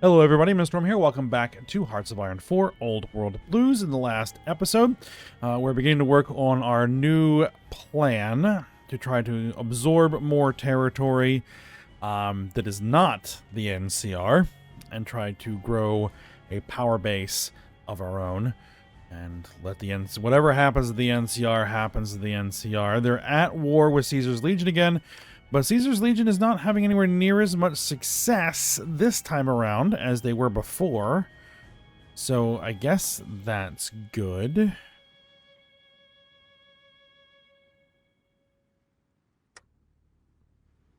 Hello everybody, Mr. Storm here. Welcome back to Hearts of Iron 4 Old World Blues. In the last episode, we're beginning to work on our new plan to try to absorb more territory that is not the NCR and try to grow a power base of our own and let the whatever happens to the NCR happens to the NCR. They're at war with Caesar's Legion again. But Caesar's Legion is not having anywhere near as much success this time around as they were before. So I guess that's good.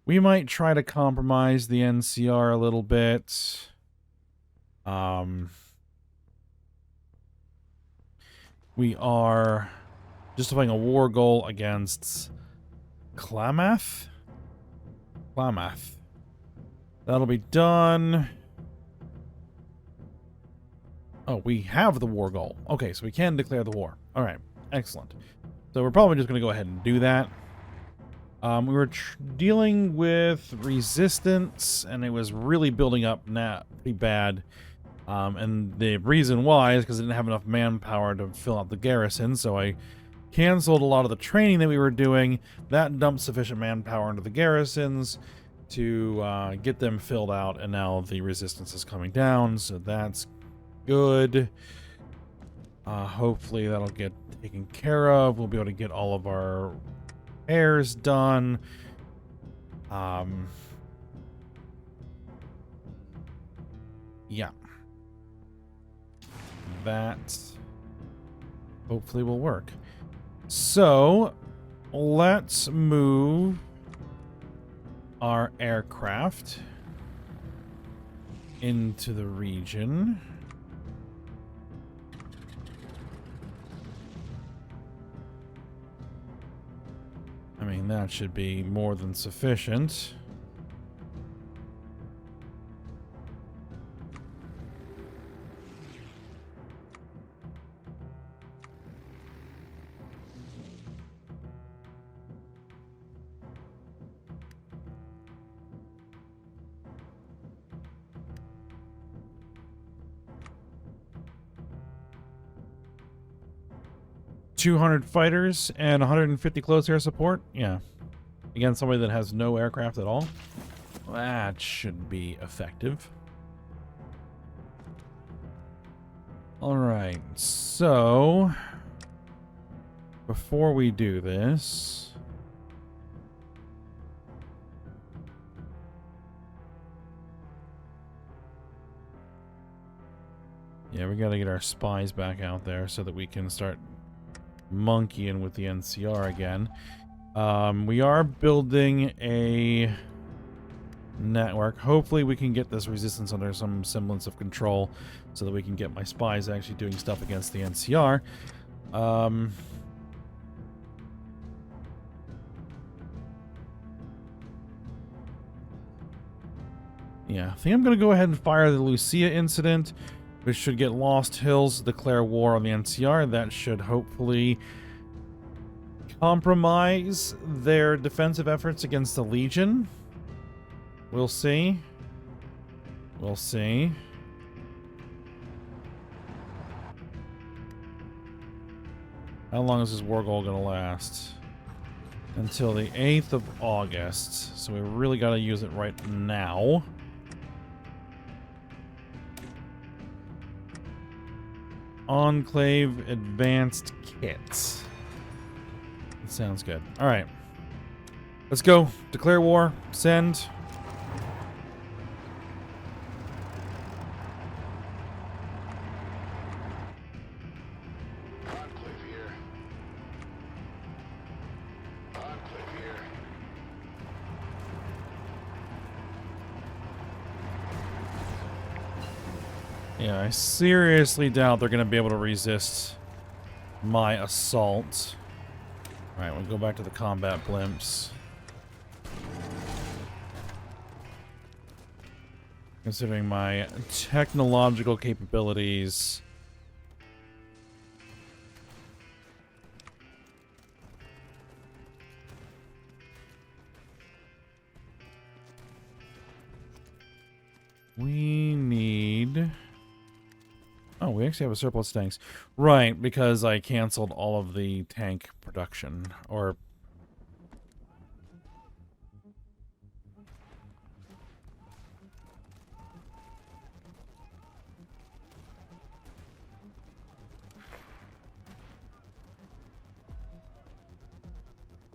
We might try to compromise the NCR a little bit. We are justifying a war goal against Klamath. That'll be done. Oh, we have the war goal. Okay, so we can declare the war. All right, excellent. So we're probably just going to go ahead and do that. We were dealing with resistance, and it was really building up pretty bad. And the reason why is because I didn't have enough manpower to fill out the garrison, so I canceled a lot of the training that we were doing. That dumped sufficient manpower into the garrisons to get them filled out, and now the resistance is coming down, so that's good. Hopefully that'll get taken care of. We'll be able to get all of our repairs done. Yeah. That hopefully will work. So, let's move our aircraft into the region. I mean, that should be more than sufficient. $200 fighters and 150 close air support. Yeah. Against somebody that has no aircraft at all. That should be effective. Alright, so before we do this, yeah, we gotta get our spies back out there so that we can start monkeying with the NCR again. We are building a network. Hopefully we can get this resistance under some semblance of control so that we can get my spies actually doing stuff against the NCR. Yeah, I think I'm going to go ahead and fire the Lucia incident, which should get Lost Hills to declare war on the NCR. That should hopefully compromise their defensive efforts against the Legion. We'll see. We'll see. How long is this war goal going to last? Until the 8th of August. So we really got to use it right now. Enclave advanced kits. That sounds good. All right. Let's go. Declare war. Send. Enclave here. Enclave here. Yeah, I seriously doubt they're going to be able to resist my assault. Alright, we'll go back to the combat blimps. Considering my technological capabilities, we need we actually have a surplus tanks. Right, because I canceled all of the tank production. Or...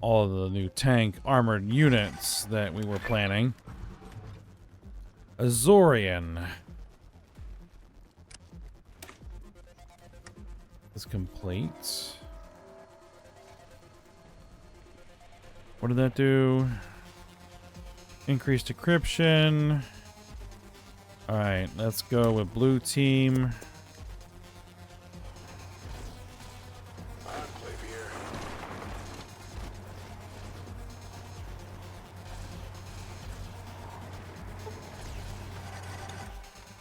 all of the new tank armored units that we were planning. Azorian is complete. What did that do? Increased decryption. Alright, let's go with blue team. Enclave here.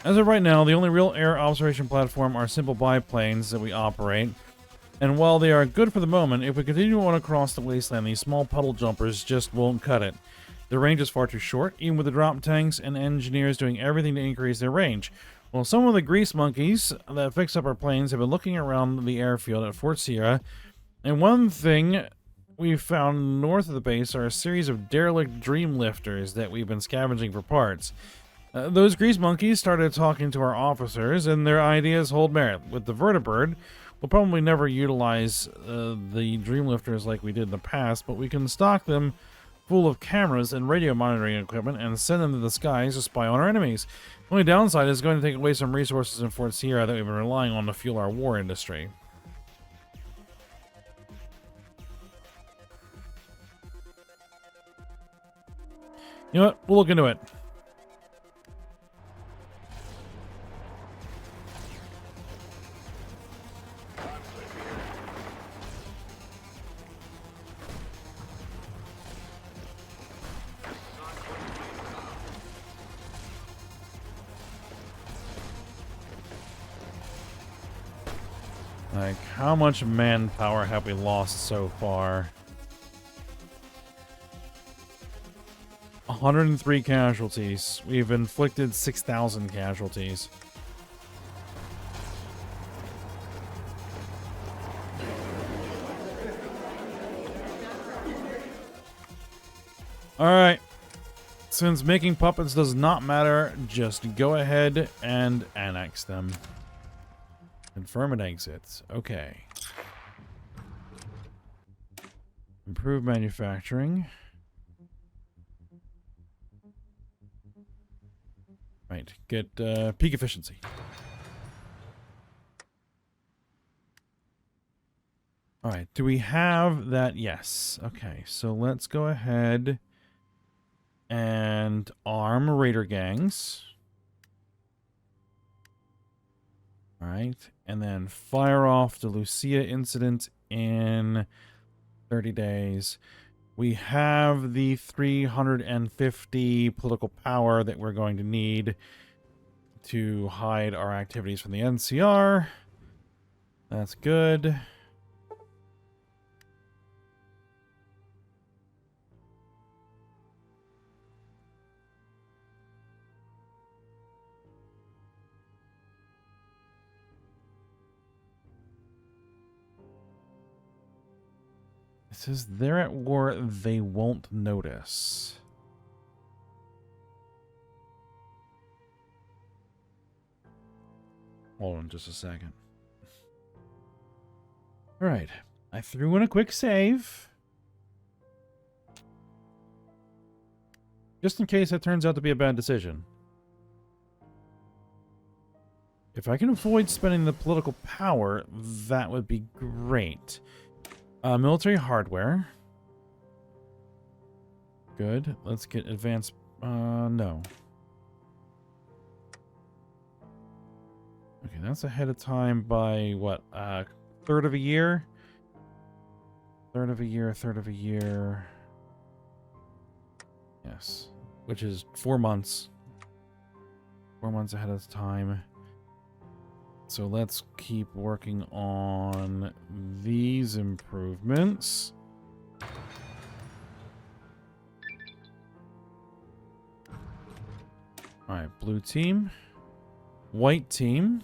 As of right now, the only real air observation platform are simple biplanes that we operate. And while they are good for the moment, if we continue on across the wasteland, these small puddle jumpers just won't cut it. Their range is far too short, even with the drop tanks and engineers doing everything to increase their range. Well, some of the grease monkeys that fix up our planes have been looking around the airfield at Fort Sierra, and one thing we found north of the base are a series of derelict dreamlifters that we've been scavenging for parts. Those grease monkeys started talking to our officers, and their ideas hold merit. With the vertibird, we'll probably never utilize the dreamlifters like we did in the past, but we can stock them full of cameras and radio monitoring equipment and send them to the skies to spy on our enemies. The only downside is going to take away some resources in Fort Sierra that we've been relying on to fuel our war industry. You know what? We'll look into it. Like, how much manpower have we lost so far? 103 casualties. We've inflicted 6,000 casualties. Alright. Since making puppets does not matter, just go ahead and annex them. Confirm and exits. Okay. Improve manufacturing. Right. Get peak efficiency. Alright. Do we have that? Yes. Okay. So let's go ahead and arm raider gangs. Alright. And then fire off the Lucia incident in 30 days. We have the 350 political power that we're going to need to hide our activities from the NCR. That's good. It says they're at war, they won't notice. Hold on just a second. Alright. I threw in a quick save. Just in case that turns out to be a bad decision. If I can avoid spending the political power, that would be great. Military hardware. Good. Let's get advanced. No. Okay, that's ahead of time by what? Third of a year? Third of a year, third of a year. Yes. Which is 4 months. 4 months ahead of time. So let's keep working on these improvements. Alright, blue team. White team.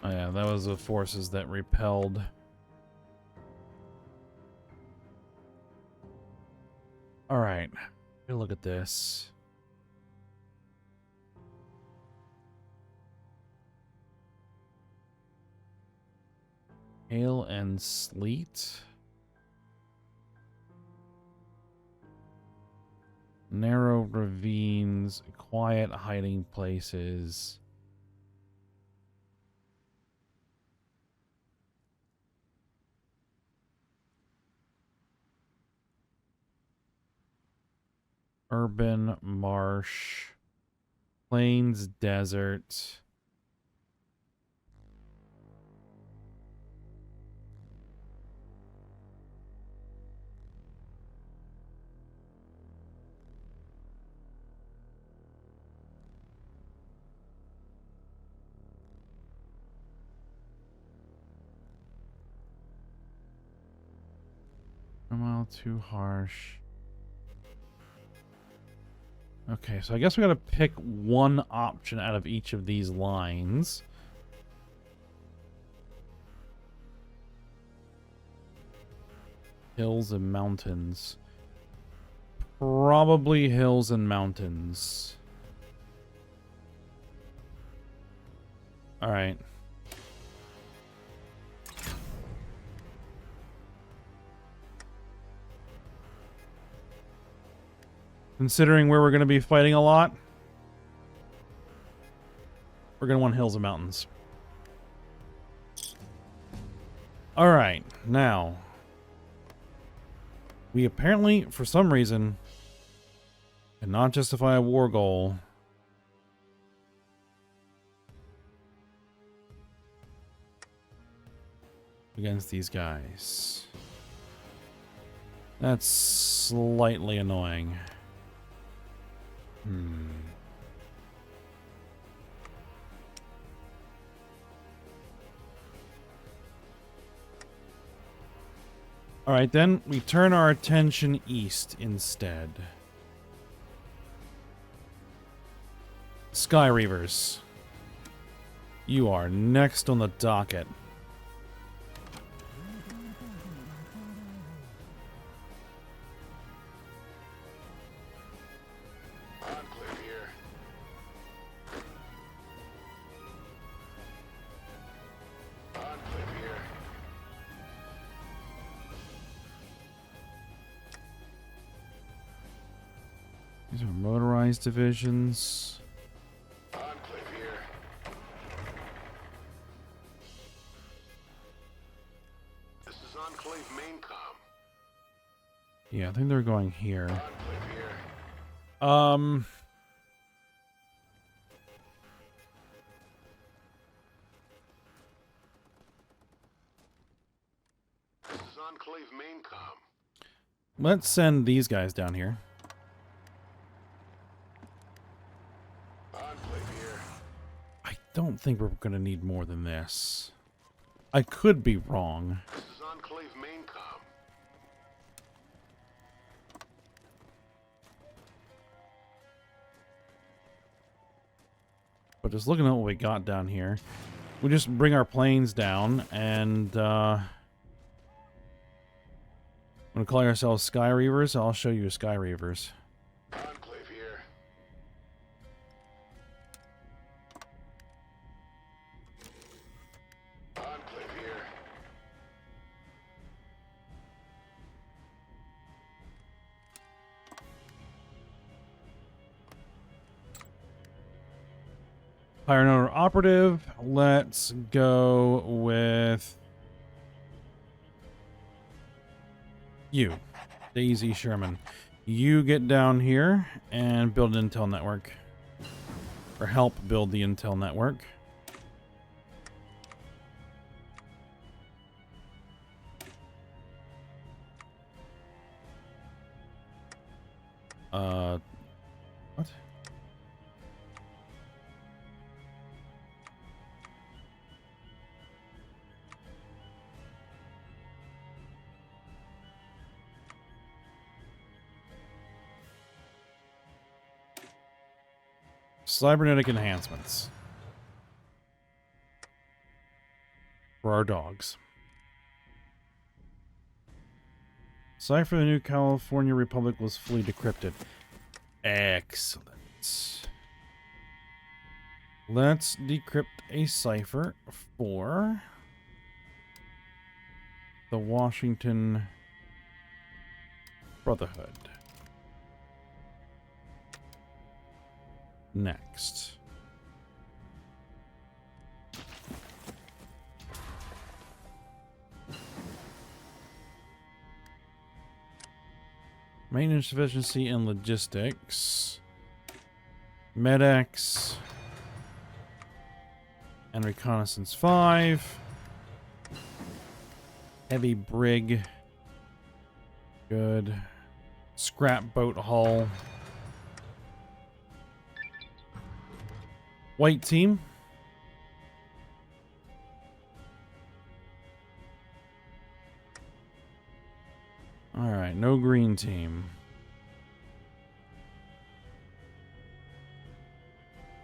Oh yeah, that was the forces that repelled. Alright, look at this. Hail and sleet. Narrow ravines, quiet hiding places. Urban, marsh, plains, desert. A mile too harsh. Okay, so I guess we gotta pick one option out of each of these lines. Hills and mountains. Probably hills and mountains. Alright. Considering where we're going to be fighting a lot, we're going to want hills and mountains. Alright, now. We apparently, for some reason, cannot justify a war goal against these guys. That's slightly annoying. Alright, then we turn our attention east instead. Sky Reavers. You are next on the docket. Enclave here. Enclave here. These are motorized divisions. Enclave here. This is Enclave Maincom. Yeah, I think they're going here. Enclave here. This is Enclave Maincom. Let's send these guys down here. Enclave here. I don't think we're going to need more than this. I could be wrong. This is Enclave Maincom. But just looking at what we got down here, we just bring our planes down and we're gonna call ourselves Sky Reavers. I'll show you Sky Reavers. Enclave here. Enclave here. Hire another operative. Let's go with you, Daisy Sherman. You get down here and build an intel network. Or help build the intel network. What? Cybernetic enhancements. for our dogs. Cipher the New California Republic was fully decrypted. Excellent. Let's decrypt a cipher for the Washington Brotherhood. Next. Maintenance efficiency and logistics. Medex. And reconnaissance 5. Heavy brig. Good. Scrap boat hull. White team. Alright, no green team.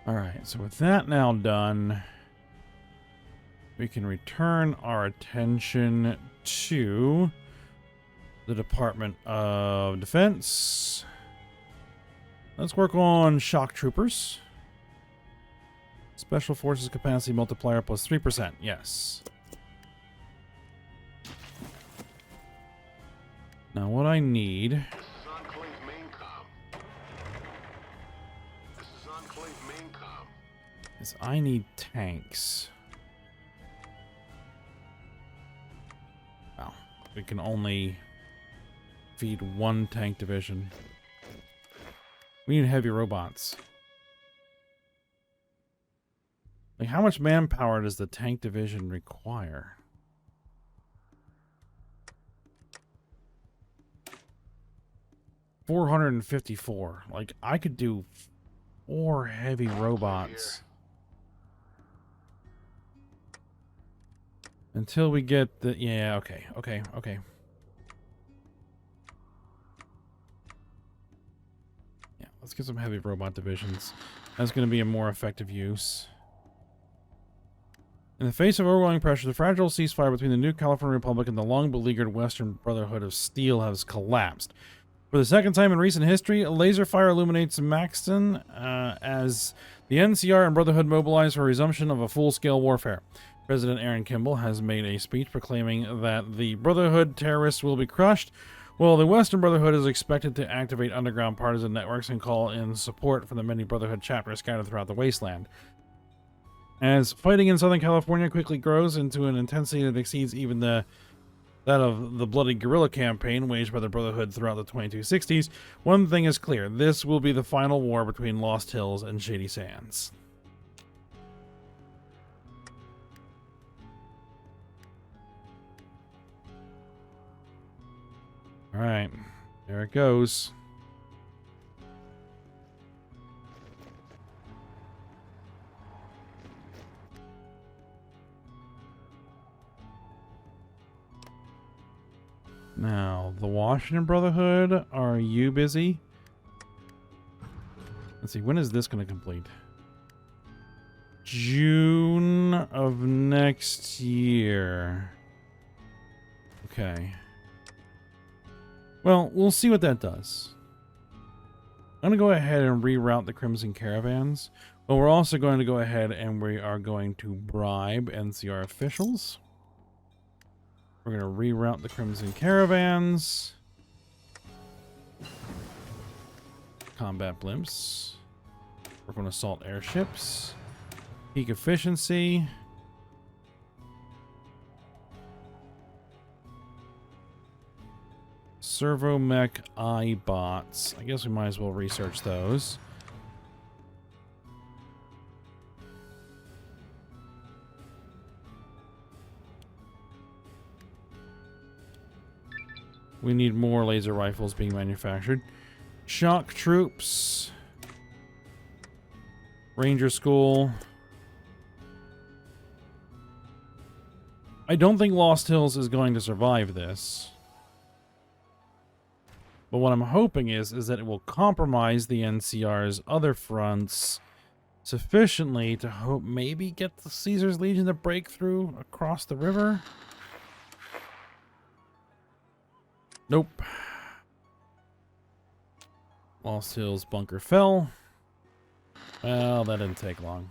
Alright, so with that now done, we can return our attention to the Department of Defense. Let's work on shock troopers. Special Forces capacity multiplier plus 3%. Yes. Now what I need... This is Enclave main com. This is Enclave main com. is I need tanks. Well, we can only feed one tank division. We need heavy robots. Like, how much manpower does the tank division require? $454. Like, I could do 4 heavy robots. Until we get the... Yeah, okay. Yeah, let's get some heavy robot divisions. That's going to be a more effective use. In the face of overwhelming pressure, the fragile ceasefire between the New California Republic and the long-beleaguered Western Brotherhood of Steel has collapsed. For the second time in recent history, a laser fire illuminates Maxton as the NCR and Brotherhood mobilize for a resumption of a full-scale warfare. President Aaron Kimball has made a speech proclaiming that the Brotherhood terrorists will be crushed, while the Western Brotherhood is expected to activate underground partisan networks and call in support from the many Brotherhood chapters scattered throughout the wasteland. As fighting in Southern California quickly grows into an intensity that exceeds even that of the bloody guerrilla campaign waged by the Brotherhood throughout the 2260s, one thing is clear: this will be the final war between Lost Hills and Shady Sands. Alright, there it goes. Now, the Washington Brotherhood, are you busy? Let's see, when is this going to complete? June of next year. Okay. Well, we'll see what that does. I'm going to go ahead and reroute the Crimson Caravans. But we're also going to go ahead and we are going to bribe NCR officials. We're going to reroute the Crimson Caravans. Combat blimps. We're going to assault airships. Peak efficiency. Servo mech iBots. I guess we might as well research those. We need more laser rifles being manufactured. Shock troops. Ranger school. I don't think Lost Hills is going to survive this. But what I'm hoping is that it will compromise the NCR's other fronts sufficiently to hope maybe get the Caesar's Legion to break through across the river. Nope. Lost Hills bunker fell. Well, that didn't take long.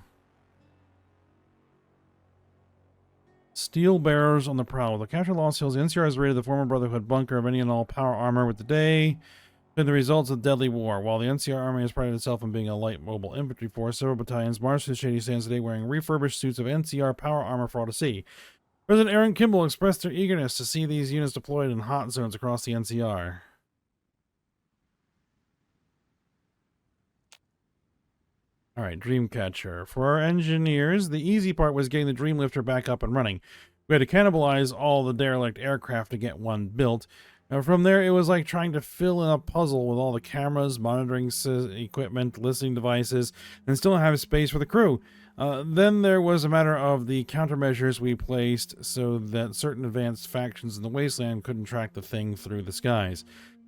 Steel bearers on the prowl. The capture Lost Hills, the NCR has raided the former Brotherhood bunker of any and all power armor with the day. Been the results of deadly war. While the NCR army has prided itself on being a light mobile infantry force, several battalions marched to the shady sands today wearing refurbished suits of NCR power armor for all to see. President Aaron Kimball expressed their eagerness to see these units deployed in hot zones across the NCR. Alright, Dreamcatcher. For our engineers, the easy part was getting the Dreamlifter back up and running. We had to cannibalize all the derelict aircraft to get one built. Now, from there, it was like trying to fill in a puzzle with all the cameras, monitoring equipment, listening devices, and still have space for the crew. Then there was a matter of the countermeasures we placed so that certain advanced factions in the wasteland couldn't track the thing through the skies.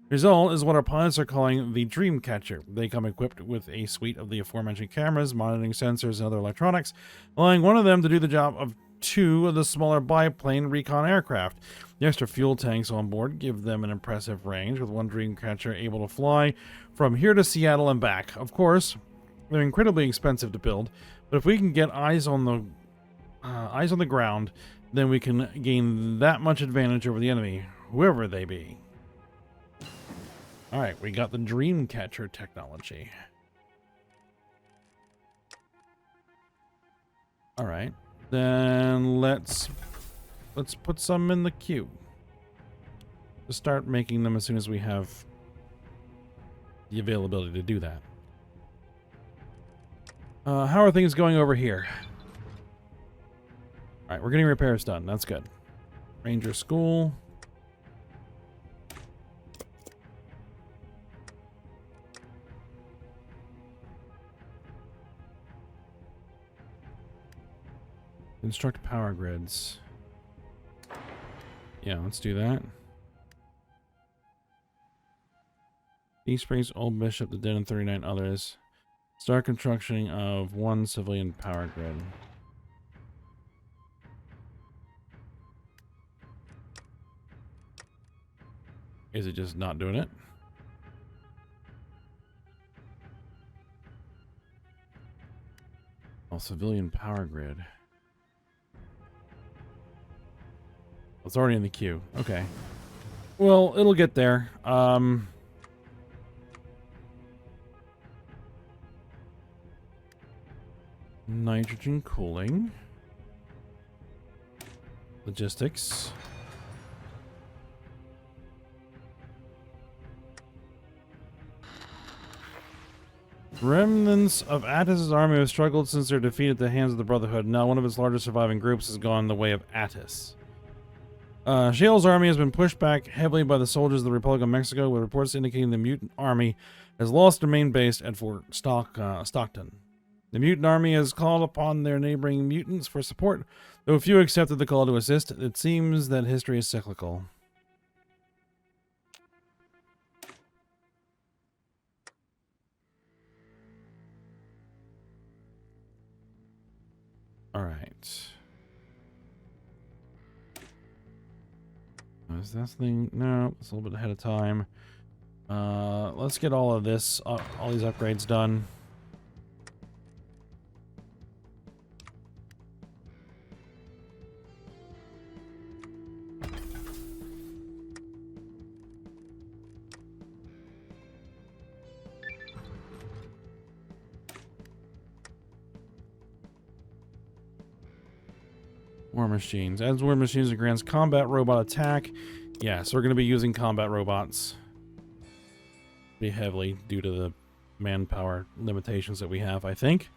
Result is what our pilots are calling the Dreamcatcher. They come equipped with a suite of the aforementioned cameras, monitoring sensors, and other electronics, allowing one of them to do the job of two of the smaller biplane recon aircraft. The extra fuel tanks on board give them an impressive range, with one Dreamcatcher able to fly from here to Seattle and back. Of course, they're incredibly expensive to build, but if we can get eyes on the ground, then we can gain that much advantage over the enemy, whoever they be. Alright, we got the Dreamcatcher technology. Alright, then let's put some in the queue. Just start making them as soon as we have the availability to do that. How are things going over here? Alright, we're getting repairs done. That's good. Ranger School. Construct power grids. Yeah, let's do that. East Springs, Old Bishop, the Den, and 39 others. Start construction of one civilian power grid. Is it just not doing it? Oh, civilian power grid. It's already in the queue. Okay. Well, it'll get there. Nitrogen cooling. Logistics. Remnants of Attis' army have struggled since their defeat at the hands of the Brotherhood. Now one of its largest surviving groups has gone the way of Attis. Shale's army has been pushed back heavily by the soldiers of the Republic of Mexico, with reports indicating the mutant army has lost their main base at Fort Stockton. The mutant army has called upon their neighboring mutants for support, though few accepted the call to assist. It seems that history is cyclical. Alright. Is that thing? No, it's a little bit ahead of time. Let's get all of this, all these upgrades done. War machines. Adds war machines and grants combat robot attack. Yeah, so we're going to be using combat robots pretty heavily due to the manpower limitations that we have, I think.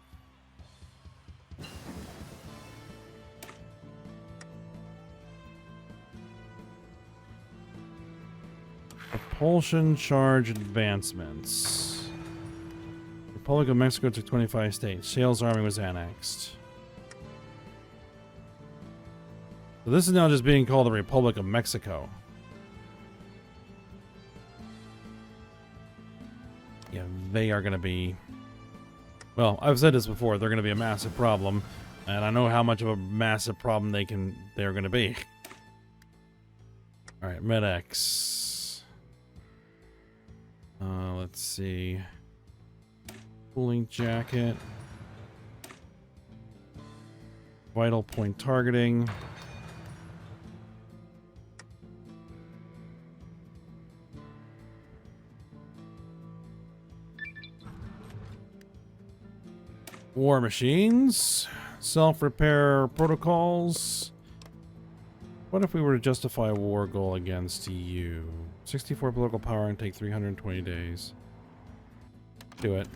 Propulsion charge advancements. Republic of Mexico took 25 states. Shale's army was annexed. So this is now just being called the Republic of Mexico. Yeah, they are going to be Well, I've said this before, they're going to be a massive problem, and I know how much of a massive problem they're going to be. All right, MedX. Let's see. Cooling jacket. Vital point targeting. War machines. Self-repair protocols. What if we were to justify a war goal against you? 64 political power and take 320 days. Do it.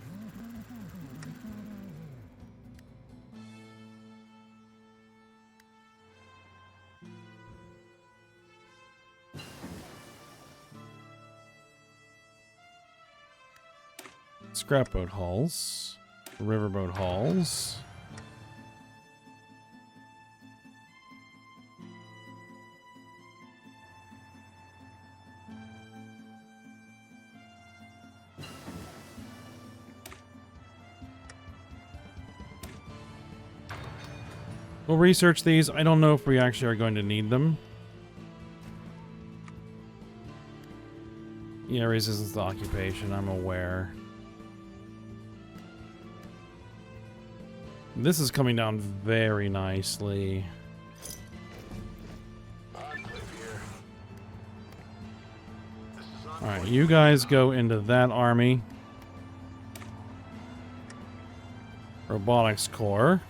Scrapboat hulls. Riverboat hulls. We'll research these. I don't know if we actually are going to need them. Yeah, resistance to occupation, I'm aware. This is coming down very nicely. Alright, you guys go into that army. Robotics Corps.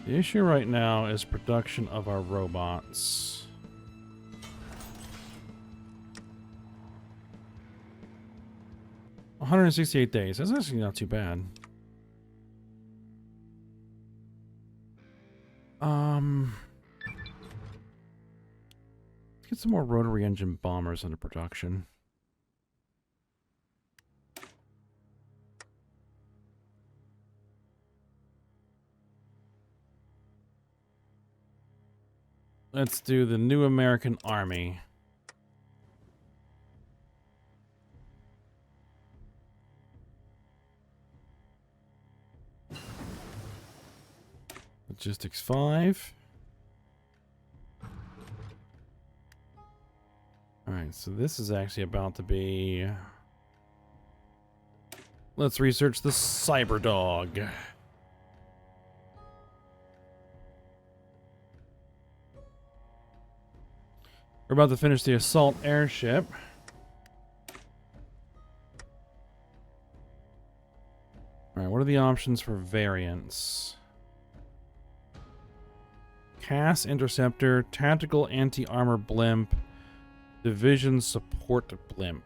The issue right now is production of our robots. $168 days. That's actually not too bad. Let's get some more rotary engine bombers into production. Let's do the New American Army. Logistics 5. Alright, so this is actually about to be... Let's research the Cyber Dog. We're about to finish the assault airship. Alright, what are the options for variants? CAS Interceptor, Tactical Anti-Armor Blimp, Division Support Blimp.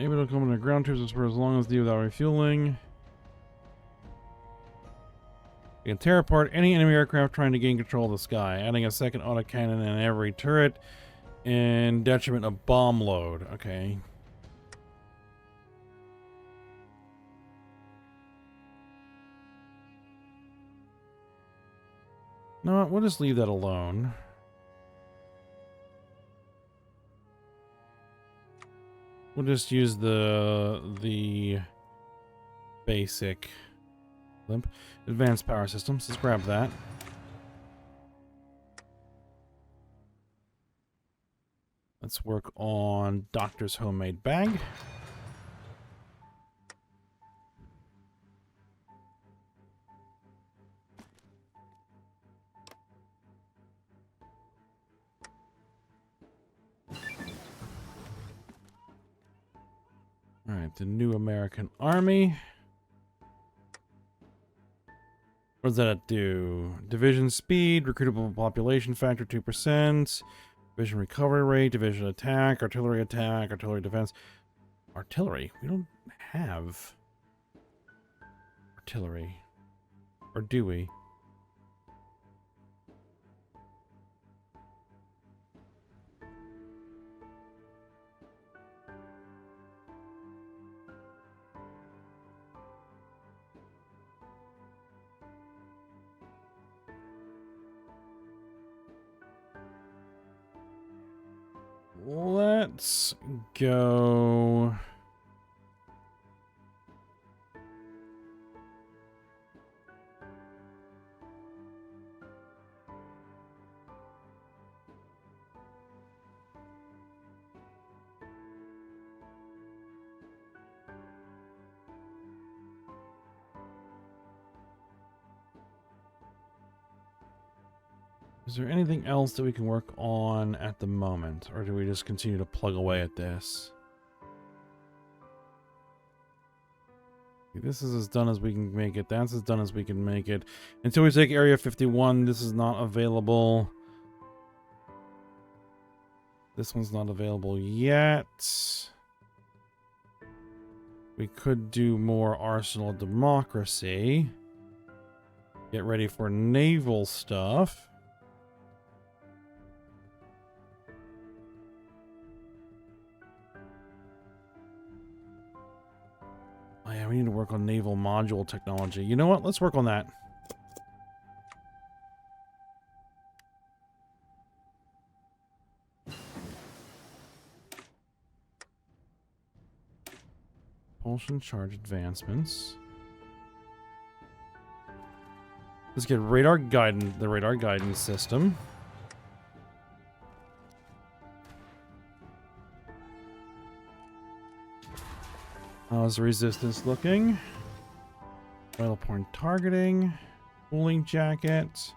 Able to come into ground troops for as long as they without refueling. You can tear apart any enemy aircraft trying to gain control of the sky, adding a second autocannon in every turret in detriment of bomb load. Okay. No, we'll just leave that alone. We'll just use the basic blimp. Advanced power systems. Let's grab that. Let's work on Doctor's homemade bag. Alright, the new American Army. What does that do? Division speed, recruitable population factor 2%, division recovery rate, division attack, artillery defense. Artillery? We don't have artillery. Or do we? Let's go. Is there anything else that we can work on at the moment? Or do we just continue to plug away at this? This is as done as we can make it. That's as done as we can make it. Until we take Area 51, this is not available. This one's not available yet. We could do more Arsenal Democracy. Get ready for naval stuff. Oh yeah, we need to work on naval module technology. You know what? Let's work on that. Propulsion charge advancements. Let's get radar guidance, the radar guidance system. How's the resistance looking? Vital point targeting. Cooling jacket.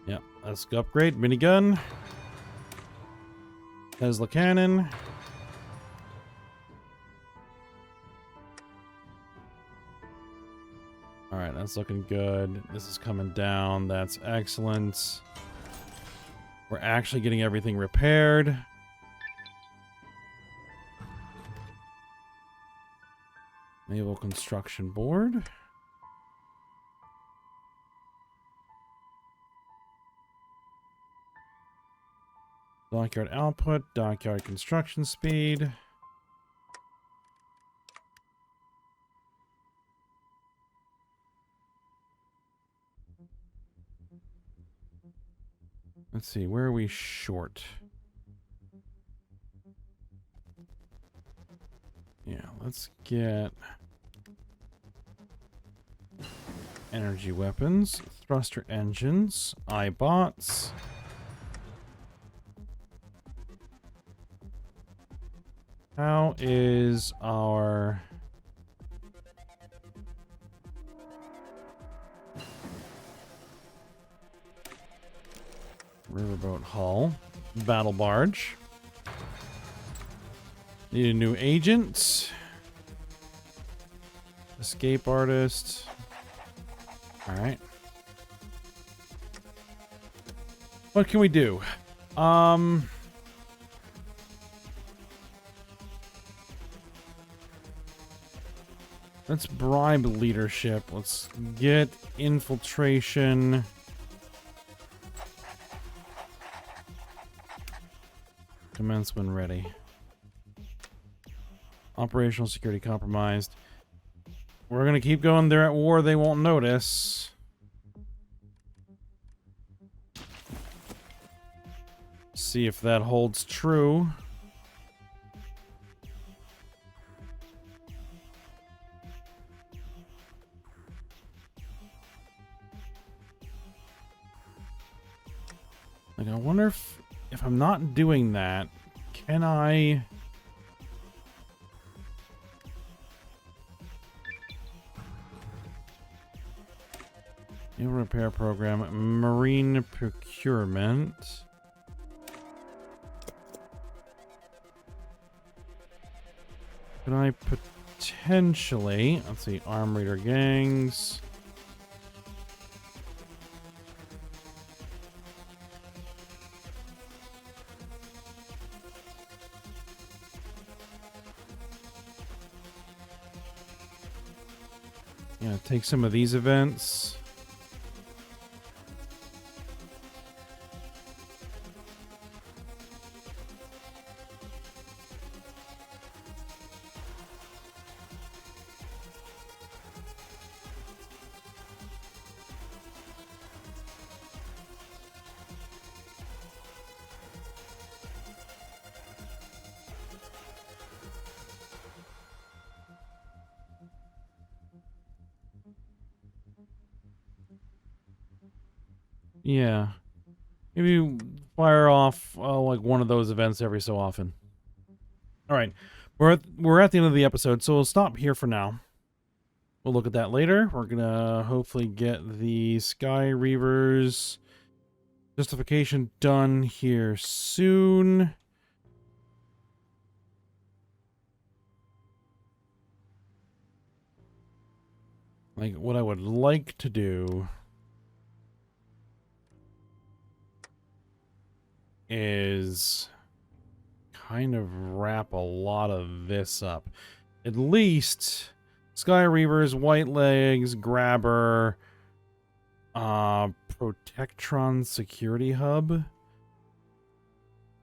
Yep, let's go upgrade. Minigun. Tesla cannon. Alright, that's looking good. This is coming down. That's excellent. We're actually getting everything repaired. Naval Construction Board. Dockyard output, dockyard construction speed. Let's see, where are we short? Yeah, let's get energy weapons, thruster engines, iBots. How is our riverboat hull? Battle barge. Need a new agent. Escape artist. Alright. What can we do? Let's bribe leadership. Let's get infiltration. Commence when ready. Operational security compromised. We're gonna keep going. They're at war. They won't notice. See if that holds true. Like, I wonder if I'm not doing that, can I... Naval repair program, marine procurement. Can I potentially... Let's see, arm reader gangs... Yeah, take some of these events. Yeah. Maybe fire off like one of those events every so often. All right. We're at the end of the episode, so we'll stop here for now. We'll look at that later. We're going to hopefully get the Sky Reavers justification done here soon. Like, what I would like to do is kind of wrap a lot of this up. At least Sky Reavers, White Legs, Grabber, Protectron Security Hub.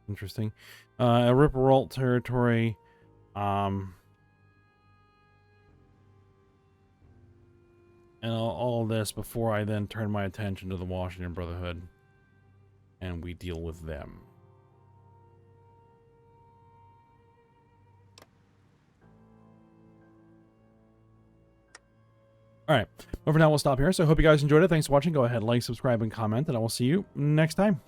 Interesting. A Ripperalt territory. And all this before I then turn my attention to the Washington Brotherhood. And we deal with them. Alright, but for now we'll stop here. So I hope you guys enjoyed it. Thanks for watching. Go ahead, like, subscribe, and comment, and I will see you next time.